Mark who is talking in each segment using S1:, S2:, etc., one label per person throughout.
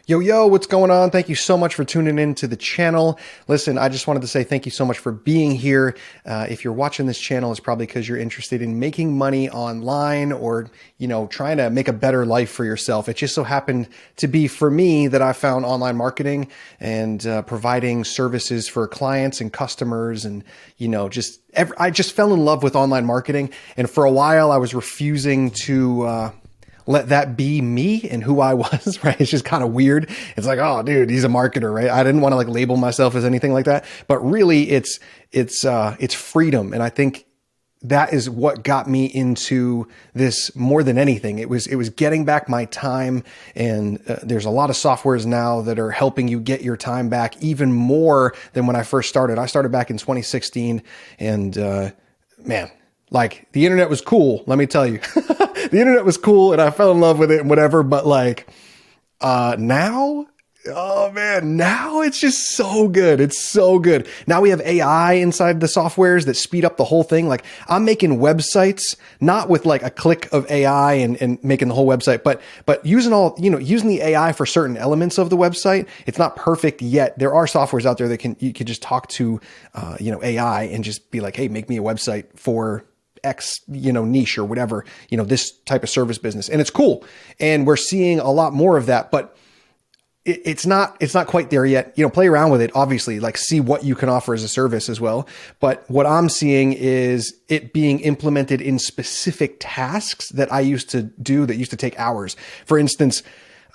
S1: Yo, what's going on? Thank you so much for tuning in to the channel. Listen, I just wanted to say thank you so much for being here. If you're watching this channel, it's probably because you're interested in making money online or, trying to make a better life for yourself. It just so happened to be for me that I found online marketing and providing services for clients and customers and, I just fell in love with online marketing. And for a while, I was refusing to let that be me and who I was, right? It's just kind of weird. It's like, oh, dude, he's a marketer, right? I didn't want to label myself as anything like that, but really it's freedom. And I think that is what got me into this more than anything. It was getting back my time. And there's a lot of softwares now that are helping you get your time back even more than when I first started. I started back in 2016 and, man, the internet was cool. Let me tell you, the internet was cool and I fell in love with it and whatever. But now, oh man, now it's just so good. It's so good. Now we have AI inside the softwares that speed up the whole thing. I'm making websites, not with a click of AI and making the whole website, but using using the AI for certain elements of the website. It's not perfect yet. There are softwares out there that you can just talk to, AI and just be like, hey, make me a website for X, niche or whatever, this type of service business. And it's cool. And we're seeing a lot more of that, but it's not quite there yet. Play around with it, obviously, see what you can offer as a service as well. But what I'm seeing is it being implemented in specific tasks that I used to do that used to take hours. For instance,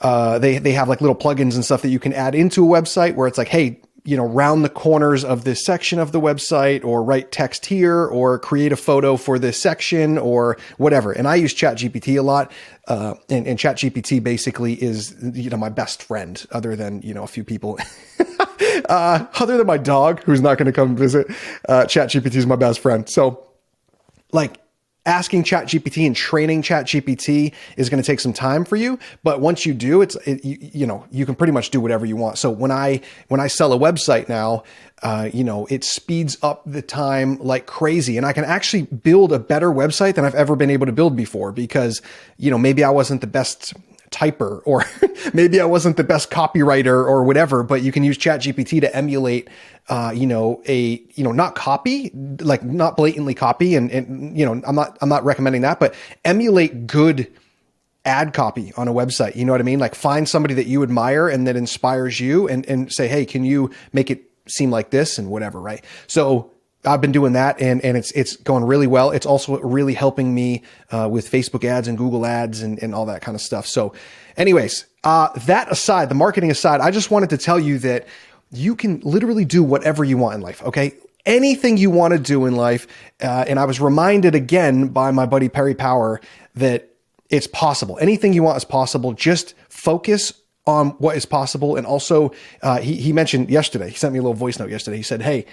S1: they have little plugins and stuff that you can add into a website where it's like, hey, round the corners of this section of the website or write text here or create a photo for this section or whatever. And I use ChatGPT a lot. And ChatGPT basically is, my best friend other than, a few people, other than my dog who's not going to come visit. ChatGPT is my best friend. So asking ChatGPT and training ChatGPT is going to take some time for you. But once you do, you can pretty much do whatever you want. So when I sell a website now, it speeds up the time like crazy. And I can actually build a better website than I've ever been able to build before because, maybe I wasn't the best typer or maybe I wasn't the best copywriter or whatever, but you can use ChatGPT to emulate, not copy, not blatantly copy. And, I'm not recommending that, but emulate good ad copy on a website. You know what I mean? Find somebody that you admire and that inspires you and say, hey, can you make it seem like this and whatever, right? So I've been doing that and it's going really well. It's also really helping me with Facebook ads and Google ads and all that kind of stuff. So anyways, that aside, the marketing aside, I just wanted to tell you that you can literally do whatever you want in life. Okay. Anything you want to do in life. And I was reminded again by my buddy Perry Power that it's possible. Anything you want is possible. Just focus on what is possible. And also, he mentioned yesterday, he sent me a little voice note yesterday. He said, hey,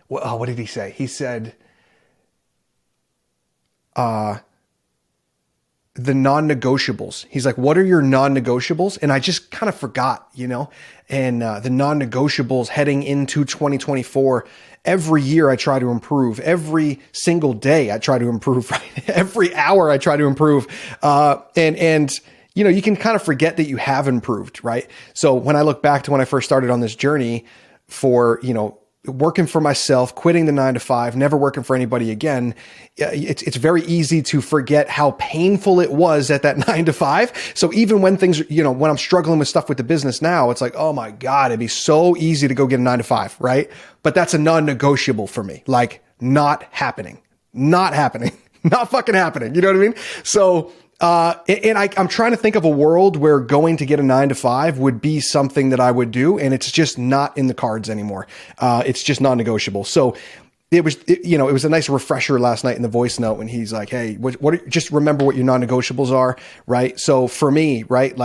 S1: what did he say? He said, the non-negotiables. He's like, what are your non-negotiables? And I just kind of forgot, and the non-negotiables heading into 2024. Every year I try to improve. Every single day I try to improve, right? Every hour I try to improve. And you can kind of forget that you have improved, right? So when I look back to when I first started on this journey for, working for myself, quitting the 9 to 5, never working for anybody again, it's very easy to forget how painful it was at that 9 to 5. So even when things, when I'm struggling with stuff with the business now, it's like, oh my God, it'd be so easy to go get a 9 to 5, right? But that's a non-negotiable for me. Not happening, not fucking happening. You know what I mean? So, I'm trying to think of a world where going to get a 9 to 5 would be something that I would do. And it's just not in the cards anymore. It's just non-negotiable. So it was a nice refresher last night in the voice note when he's like, hey, just remember what your non-negotiables are. Right. So for me, right,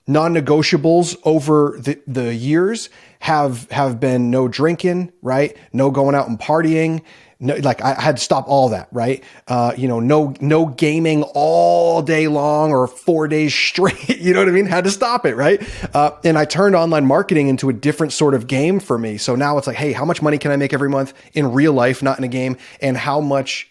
S1: non-negotiables over the years have been no drinking, right? No going out and partying. No, I had to stop all that, right? No gaming all day long or 4 days straight. You know what I mean? Had to stop it, right? And I turned online marketing into a different sort of game for me. So now it's like, hey, how much money can I make every month in real life, not in a game? And how much,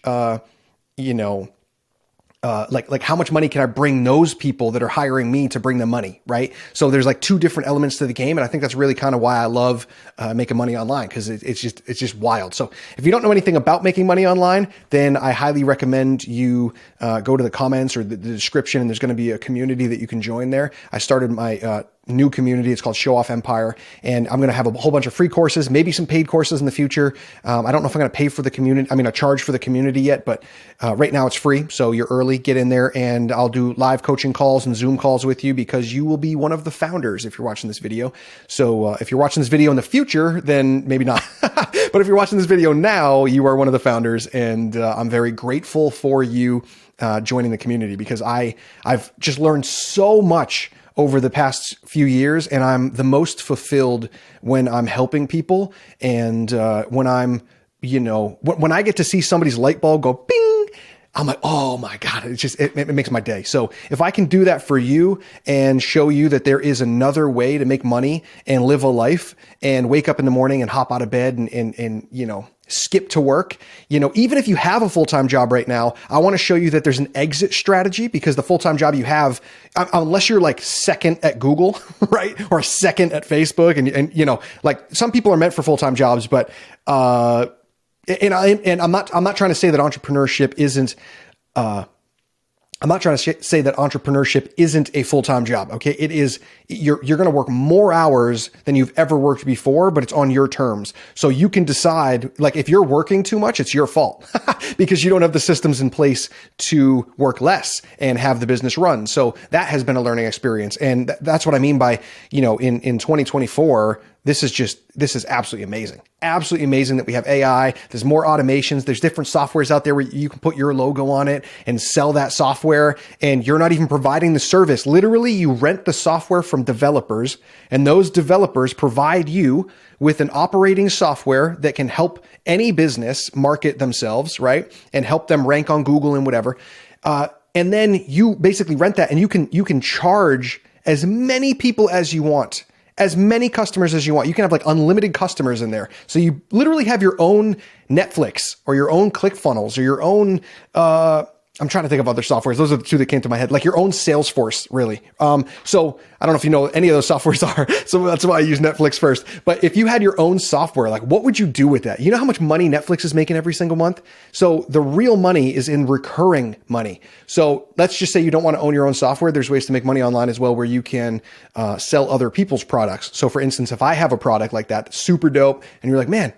S1: like how much money can I bring those people that are hiring me to bring them money, right? So there's like two different elements to the game, and I think that's really kind of why I love making money online, because it's just wild. So if you don't know anything about making money online, then I highly recommend you go to the comments or the description, and there's going to be a community that you can join there. I started my new community. It's called Show Off Empire. And I'm going to have a whole bunch of free courses, maybe some paid courses in the future. I don't know if I'm going to pay for the community. I charge for the community yet, but right now it's free. So you're early, get in there, and I'll do live coaching calls and Zoom calls with you, because you will be one of the founders if you're watching this video. So if you're watching this video in the future, then maybe not. But if you're watching this video now, you are one of the founders. And I'm very grateful for you joining the community, because I've just learned so much over the past few years, and I'm the most fulfilled when I'm helping people. And when I'm, when I get to see somebody's light bulb go bing, I'm like, oh my God, it makes my day. So if I can do that for you and show you that there is another way to make money and live a life and wake up in the morning and hop out of bed and skip to work, even if you have a full-time job right now, I want to show you that there's an exit strategy, because the full-time job you have, unless you're like second at Google, right? Or second at Facebook, and like some people are meant for full-time jobs, but, and I'm not trying to say that entrepreneurship isn't, I'm not trying to say that entrepreneurship isn't a full-time job. Okay. It is, you're going to work more hours than you've ever worked before, but it's on your terms. So you can decide, like, if you're working too much, it's your fault because you don't have the systems in place to work less and have the business run. So that has been a learning experience. And that's what I mean by, in 2024, this is absolutely amazing. Absolutely amazing that we have AI. There's more automations. There's different softwares out there where you can put your logo on it and sell that software, and you're not even providing the service. Literally, you rent the software from developers, and those developers provide you with an operating software that can help any business market themselves, right? And help them rank on Google and whatever. And then you basically rent that, and you can charge as many people as you want, as many customers as you want. You can have like unlimited customers in there. So you literally have your own Netflix or your own ClickFunnels or your own, I'm trying to think of other softwares. Those are the two that came to my head, like your own Salesforce, really. So I don't know if you know what any of those softwares are. So that's why I use Netflix first. But if you had your own software, like, what would you do with that? You know how much money Netflix is making every single month? So the real money is in recurring money. So let's just say you don't want to own your own software. There's ways to make money online as well, where you can sell other people's products. So for instance, if I have a product like that, super dope, and you're like, man,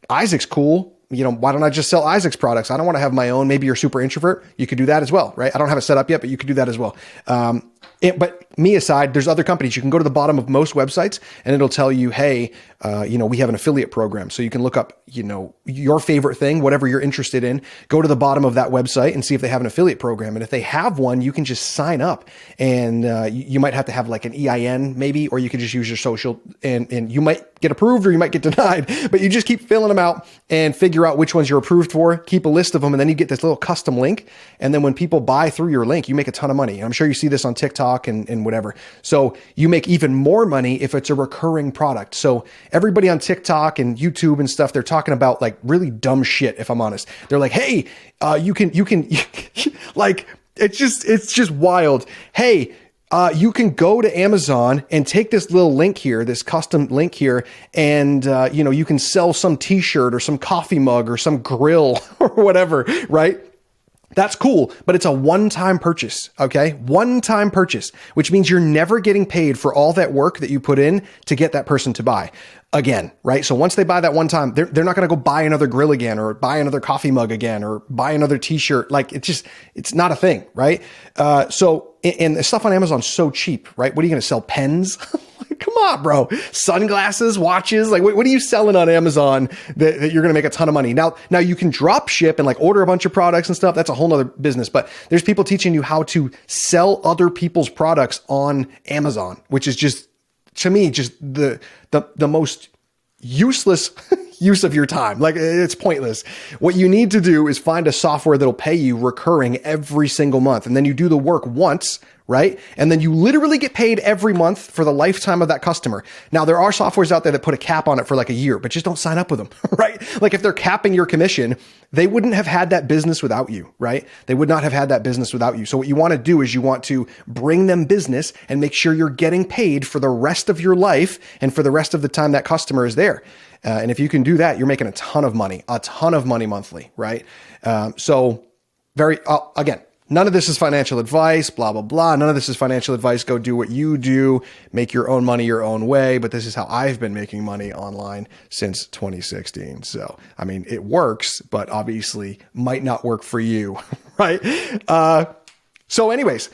S1: Isaac's cool. Why don't I just sell Isaac's products? I don't want to have my own. Maybe you're super introvert. You could do that as well, right? I don't have it set up yet, but you could do that as well. But me aside, there's other companies. You can go to the bottom of most websites and it'll tell you, hey, we have an affiliate program. So you can look up, your favorite thing, whatever you're interested in, go to the bottom of that website and see if they have an affiliate program. And if they have one, you can just sign up, and you might have to have like an EIN maybe, or you could just use your social, and you might get approved or you might get denied, but you just keep filling them out and figure out which ones you're approved for, keep a list of them. And then you get this little custom link. And then when people buy through your link, you make a ton of money. And I'm sure you see this on TikTok and whatever. So you make even more money if it's a recurring product. So everybody on TikTok and YouTube and stuff, they're talking about like really dumb shit, if I'm honest. They're like, hey, you can like, it's just wild. Hey, you can go to Amazon and take this little link here, this custom link here, and, you can sell some t-shirt or some coffee mug or some grill or whatever, right? That's cool, but it's a one-time purchase, okay? One-time purchase, which means you're never getting paid for all that work that you put in to get that person to buy again, right? So once they buy that one time, they're not going to go buy another grill again or buy another coffee mug again or buy another t-shirt. Like it's not a thing, right? And the stuff on Amazon is so cheap, right? What are you going to sell? Pens? Like, come on, bro. Sunglasses, watches. Like, what are you selling on Amazon that you're going to make a ton of money? Now you can drop ship and like order a bunch of products and stuff. That's a whole nother business, but there's people teaching you how to sell other people's products on Amazon, which is just, to me, just the most useless use of your time. Like, it's pointless. What you need to do is find a software that'll pay you recurring every single month. And then you do the work once, right? And then you literally get paid every month for the lifetime of that customer. Now, there are softwares out there that put a cap on it for like a year, but just don't sign up with them, right? Like if they're capping your commission, they wouldn't have had that business without you, right? They would not have had that business without you. So what you want to do is you want to bring them business and make sure you're getting paid for the rest of your life and for the rest of the time that customer is there. And if you can do that, you're making a ton of money monthly, right? Again, none of this is financial advice, blah, blah, blah. None of this is financial advice. Go do what you do, make your own money your own way. But this is how I've been making money online since 2016. So, I mean, it works, but obviously might not work for you, right? So anyways,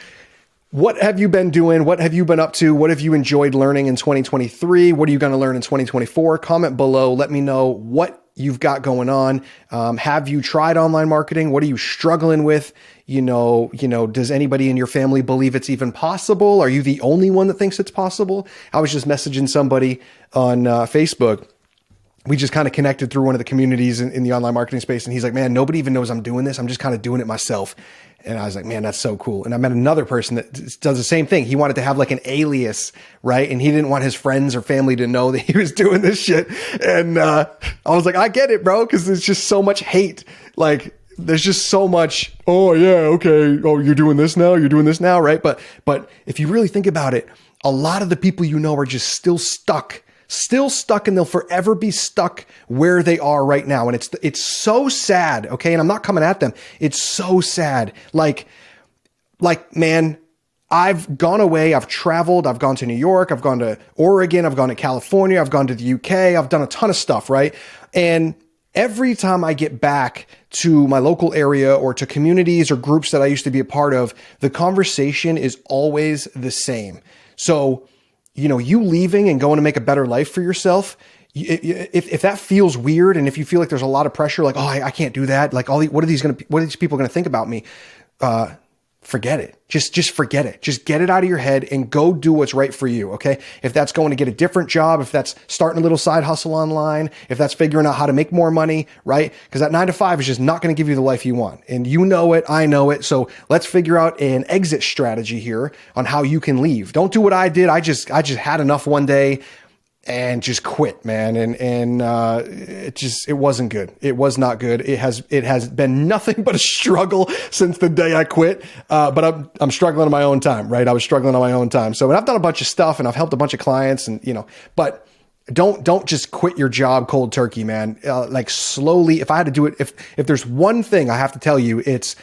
S1: what have you been doing? What have you been up to? What have you enjoyed learning in 2023? What are you going to learn in 2024? Comment below. Let me know what you've got going on. Have you tried online marketing? What are you struggling with? Does anybody in your family believe it's even possible? Are you the only one that thinks it's possible? I was just messaging somebody on Facebook. We just kind of connected through one of the communities in the online marketing space. And he's like, man, nobody even knows I'm doing this. I'm just kind of doing it myself. And I was like, man, that's so cool. And I met another person that does the same thing. He wanted to have like an alias, right? And he didn't want his friends or family to know that he was doing this shit. And I was like, I get it, bro. Cause there's just so much hate. Like there's just so much, oh yeah, okay. Oh, you're doing this now. You're doing this now. Right. But if you really think about it, a lot of the people you know are just still stuck, and they'll forever be stuck where they are right now. And it's so sad. Okay. And I'm not coming at them. It's so sad. Like, man, I've gone away. I've traveled. I've gone to New York. I've gone to Oregon. I've gone to California. I've gone to the UK. I've done a ton of stuff. Right. And every time I get back to my local area or to communities or groups that I used to be a part of, the conversation is always the same. So, you leaving and going to make a better life for yourself, if that feels weird and if you feel like there's a lot of pressure, like, oh, I can't do that. Like what are these people going to think about me? Forget it. Just forget it. Just get it out of your head and go do what's right for you. Okay. If that's going to get a different job, if that's starting a little side hustle online, if that's figuring out how to make more money, right? Because that 9 to 5 is just not going to give you the life you want. And you know it. I know it. So let's figure out an exit strategy here on how you can leave. Don't do what I did. I just had enough one day and just quit, man. And it wasn't good. It was not good. It has been nothing but a struggle since the day I quit. But I'm struggling on my own time, right? I was struggling on my own time. So, and I've done a bunch of stuff and I've helped a bunch of clients and, but don't just quit your job cold turkey, man. Like slowly, if I had to do it, if there's one thing I have to tell you, it's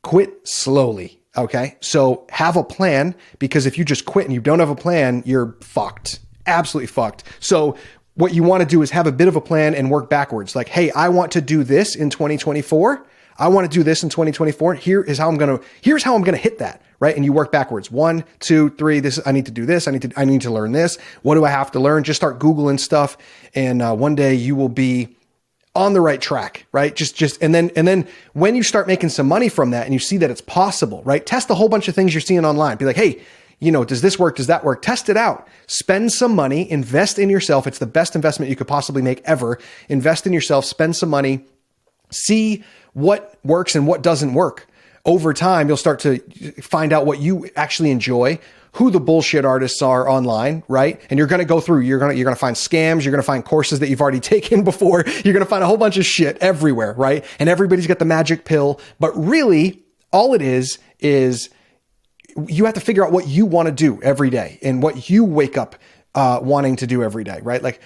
S1: quit slowly. Okay. So have a plan, because if you just quit and you don't have a plan, you're fucked. Absolutely fucked. So what you want to do is have a bit of a plan and work backwards. Like, hey, I want to do this in 2024. I want to do this in 2024. Here's how I'm going to hit that. Right. And you work backwards. 1, 2, 3. I need to do this. I need to learn this. What do I have to learn? Just start Googling stuff. And one day you will be on the right track, right? And then when you start making some money from that and you see that it's possible, right? Test a whole bunch of things you're seeing online. Be like, hey, does this work? Does that work? Test it out. Spend some money, invest in yourself. It's the best investment you could possibly make ever. Invest in yourself, spend some money, see what works and what doesn't work. Over time, you'll start to find out what you actually enjoy, who the bullshit artists are online, right? And you're going to go through, you're going to find scams. You're going to find courses that you've already taken before. You're going to find a whole bunch of shit everywhere, right? And everybody's got the magic pill, but really all it is you have to figure out what you want to do every day and what you wake up wanting to do every day, right? Like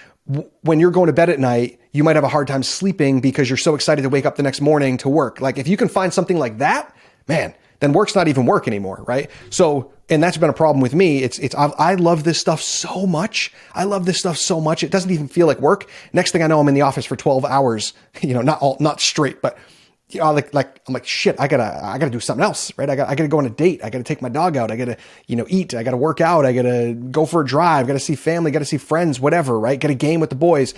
S1: when you're going to bed at night, you might have a hard time sleeping because you're so excited to wake up the next morning to work. Like if you can find something like that, man, then work's not even work anymore, right? So, and that's been a problem with me. I love this stuff so much. I love this stuff so much. It doesn't even feel like work. Next thing I know, I'm in the office for 12 hours, not straight, but I'm like, shit, I gotta do something else, right? I gotta go on a date. I gotta take my dog out. I gotta, eat. I gotta work out. I gotta go for a drive. Gotta see family. Gotta see friends, whatever, right? Get a game with the boys.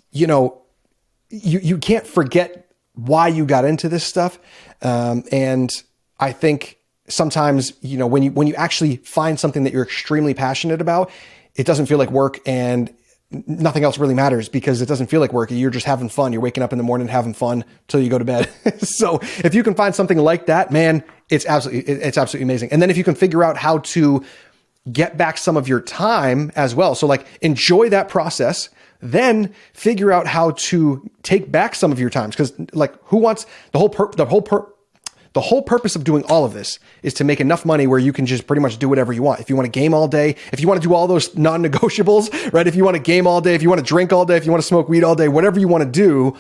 S1: You can't forget why you got into this stuff. And I think sometimes, when you actually find something that you're extremely passionate about, it doesn't feel like work and nothing else really matters because it doesn't feel like work. You're just having fun. You're waking up in the morning having fun till you go to bed. So if you can find something like that, man, It's absolutely amazing. And then if you can figure out how to get back some of your time as well. So like enjoy that process, then figure out how to take back some of your times. Cause like who wants the whole purpose of doing all of this is to make enough money where you can just pretty much do whatever you want. If you want to game all day, if you want to do all those non-negotiables, right? If you want to game all day, if you want to drink all day, if you want to smoke weed all day, whatever you want to do,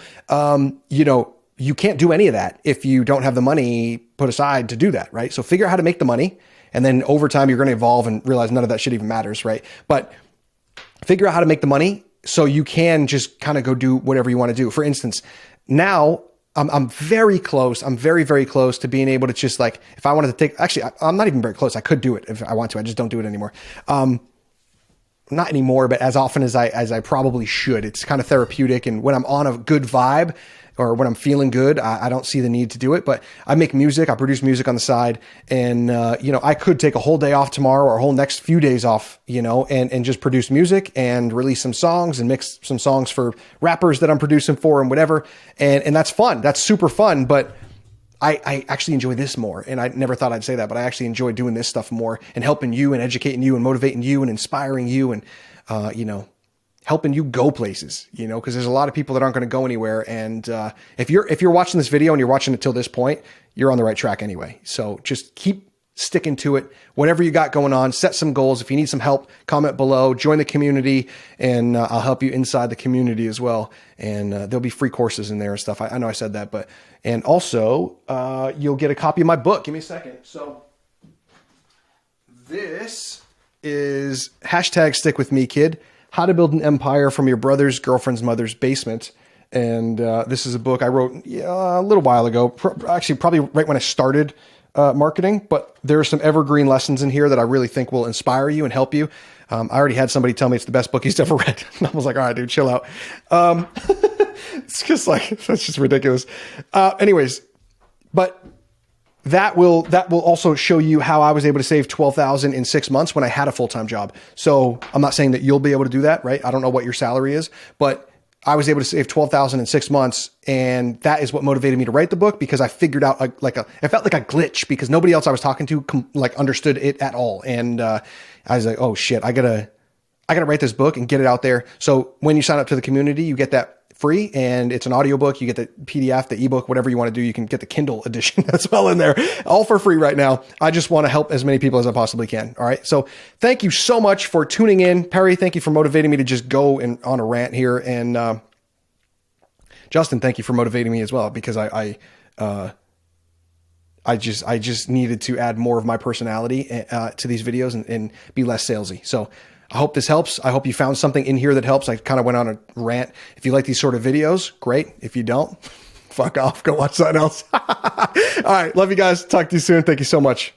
S1: you can't do any of that if you don't have the money put aside to do that, right? So figure out how to make the money. And then over time, you're going to evolve and realize none of that shit even matters, right? But figure out how to make the money so you can just kind of go do whatever you want to do. For instance, now I'm very close. I'm very, very close to being able to just like, if I wanted to take, actually, I'm not even very close. I could do it if I want to. I just don't do it anymore. Not anymore, but as often as I probably should. It's kind of therapeutic. And when I'm on a good vibe, or when I'm feeling good, I don't see the need to do it, but I make music. I produce music on the side, and I could take a whole day off tomorrow or a whole next few days off, and just produce music and release some songs and mix some songs for rappers that I'm producing for and whatever. And that's fun. That's super fun. But I actually enjoy this more. And I never thought I'd say that, but I actually enjoy doing this stuff more and helping you and educating you and motivating you and inspiring you and, helping you go places, because there's a lot of people that aren't going to go anywhere. And if you're watching this video and you're watching it till this point, you're on the right track anyway. So just keep sticking to it. Whatever you got going on, set some goals. If you need some help, comment below, join the community, and I'll help you inside the community as well. And there'll be free courses in there and stuff. I know I said that, and also you'll get a copy of my book. Give me a second. So this is #StickWithMeKid. How to Build an Empire from Your Brother's Girlfriend's Mother's Basement. And this is a book I wrote a little while ago, actually probably right when I started marketing, but there are some evergreen lessons in here that I really think will inspire you and help you. I already had somebody tell me it's the best book he's ever read. And I was like, all right, dude, chill out. It's just like, that's just ridiculous. Anyways, but that will also show you how I was able to save $12,000 in 6 months when I had a full-time job. So I'm not saying that you'll be able to do that, right? I don't know what your salary is, but I was able to save $12,000 in 6 months. And that is what motivated me to write the book, because I figured out it felt like a glitch because nobody else I was talking to understood it at all. And I was like, oh shit, I gotta write this book and get it out there. So when you sign up to the community, you get that free, and it's an audiobook. You get the PDF, the ebook, whatever you want to do. You can get the Kindle edition as well in there, all for free right now. I just want to help as many people as I possibly can. All right. So thank you so much for tuning in. Perry, thank you for motivating me to just go on a rant here. And Justin, thank you for motivating me as well, because I just needed to add more of my personality to these videos and be less salesy. So I hope this helps. I hope you found something in here that helps. I kind of went on a rant. If you like these sort of videos, great. If you don't, fuck off. Go watch something else. All right. Love you guys. Talk to you soon. Thank you so much.